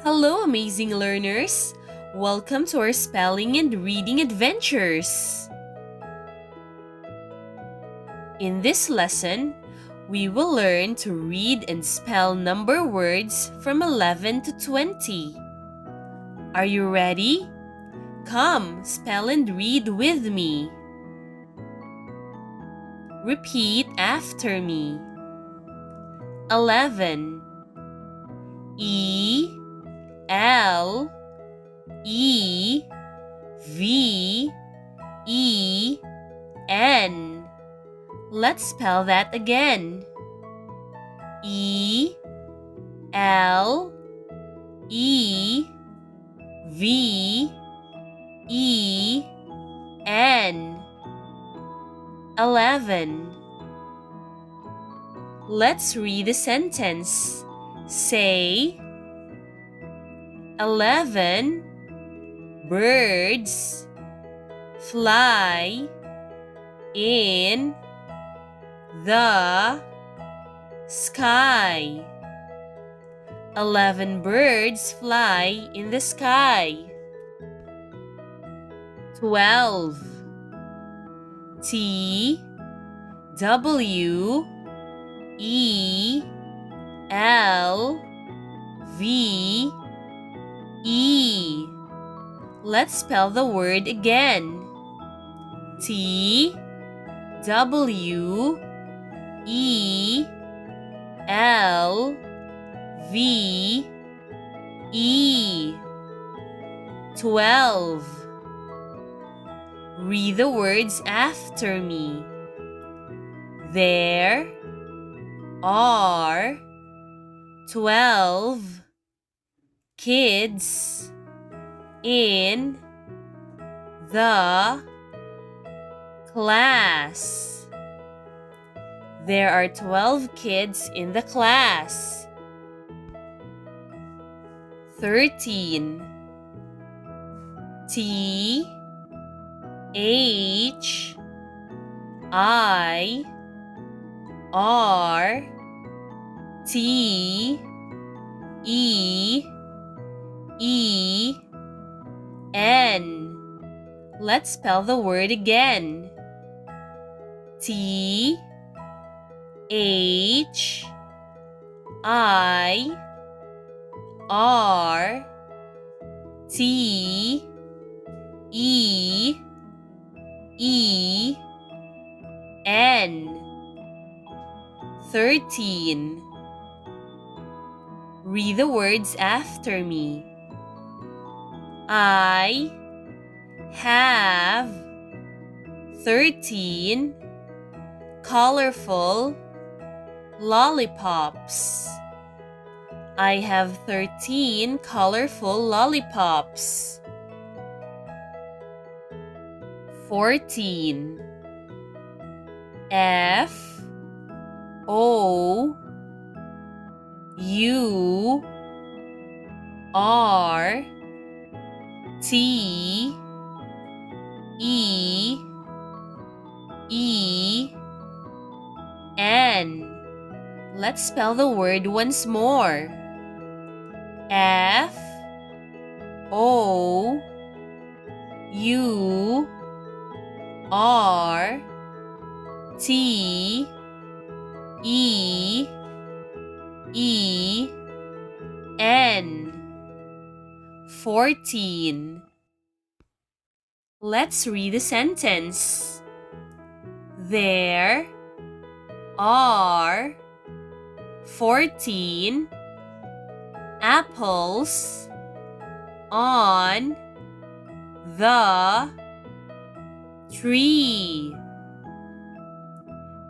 Hello, amazing learners! Welcome to our spelling and reading adventures. In this lesson, we will learn to read and spell number words from 11 to 20. Are you ready? Come, spell and read with me. Repeat after me. 11. E L E V E N. Let's spell that again. E L E V E N. 11. Let's read the sentence. Say 11 birds fly in the sky. 11 birds fly in the sky. 12. T W E L V E. Let's spell the word again. T W E L V E. 12. Read the words after me. There are 12 kids in the class. There are 12 kids in the class. 13. T H I R T E E N. Let's spell the word again. T H I R T E E N. 13. Read the words after me. I have 13 colorful lollipops. I have 13 colorful lollipops. 14. F O U R T E E N. Let's spell the word once more. F O U R T E E N. 14. Let's read the sentence. There are 14 apples on the tree.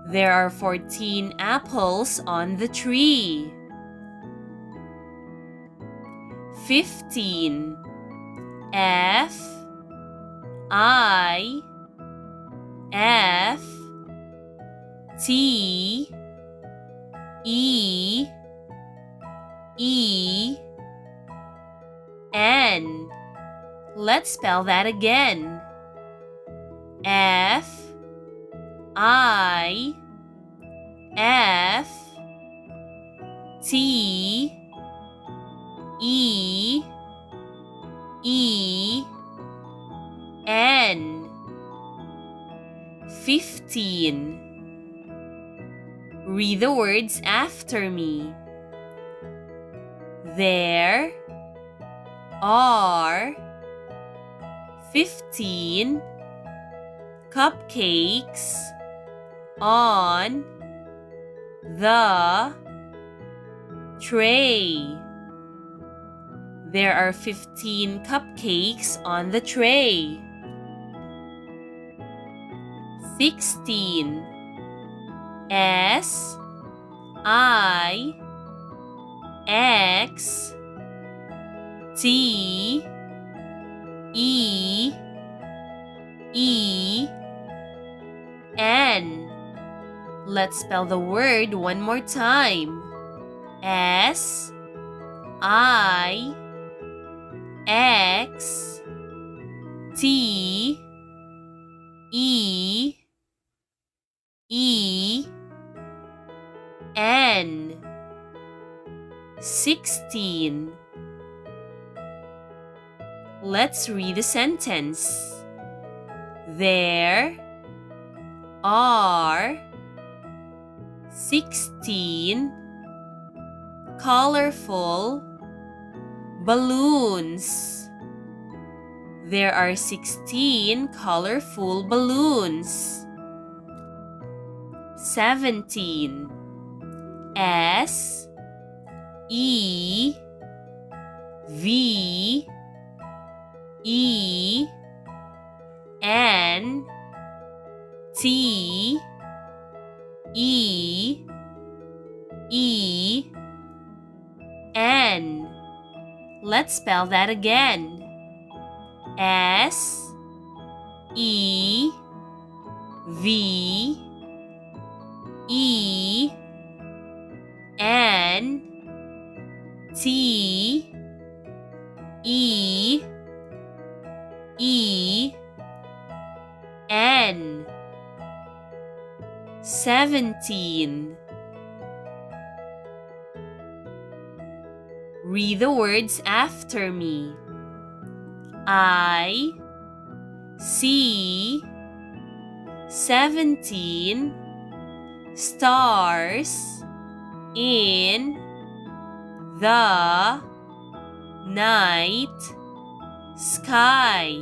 There are 14 apples on the tree. 15. F I F T E E N. Let's spell that again. F I F T E 15. Read the words after me. There are 15 cupcakes on the tray. There are 15 cupcakes on the tray. 16. S I X T E E N. Let's spell the word one more time. S I X T E E N. 16. Let's read the sentence. There are 16 colorful balloons. There are 16 colorful balloons. 17. S E V E N T E E N. Let's spell that again. S E V E N T E E N. 17. Read the words after me. I see 17 stars in the night sky.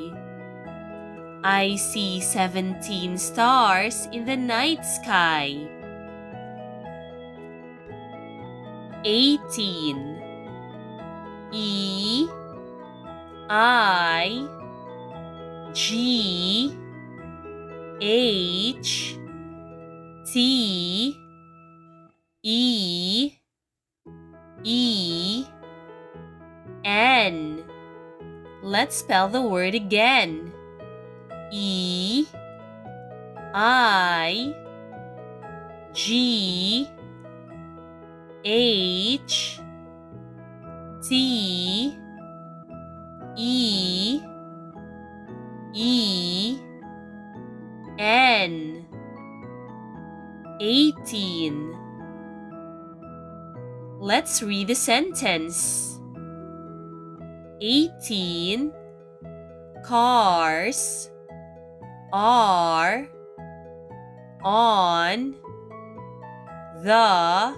I see 17 stars in the night sky. 18. E I G H T E E N. Let's spell the word again. E I G H T E E N. 18. Let's read the sentence. 18 cars are on the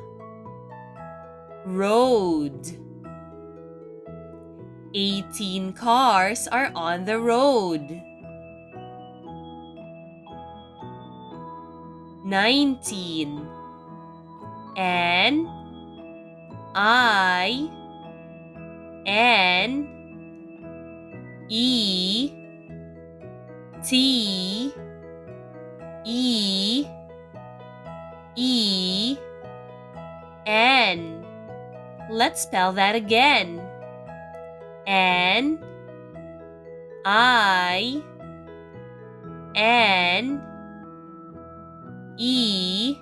road. 18 cars are on the road. 19. N I N E T E E N. Let's spell that again. N I N E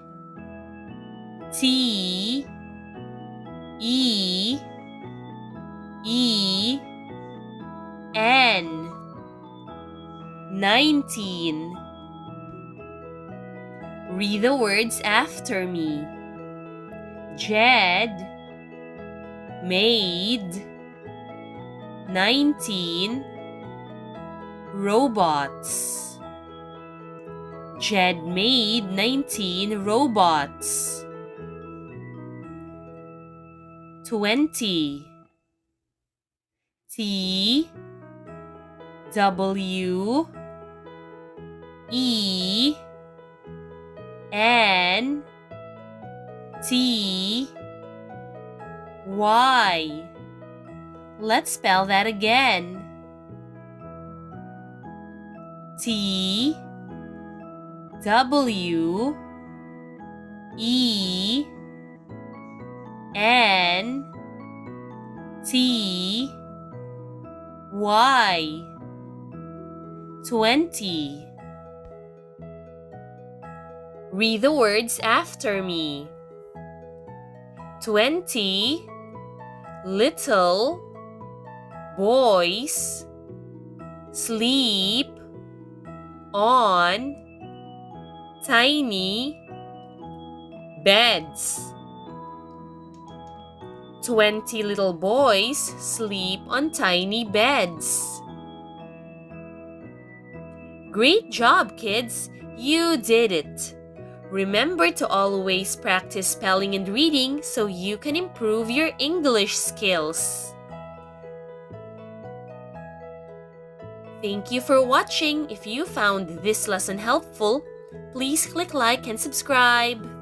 T E E N. 19. Read the words after me. Jed made 19 robots. Jed made 19 robots. 20. T W E N T Y. Let's spell that again. T W E N T Y. 20. Read the words after me. 20 little boys sleep on tiny beds. 20 little boys sleep on tiny beds. Great job, kids! You did it! Remember to always practice spelling and reading so you can improve your English skills. Thank you for watching. If you found this lesson helpful, please click like and subscribe.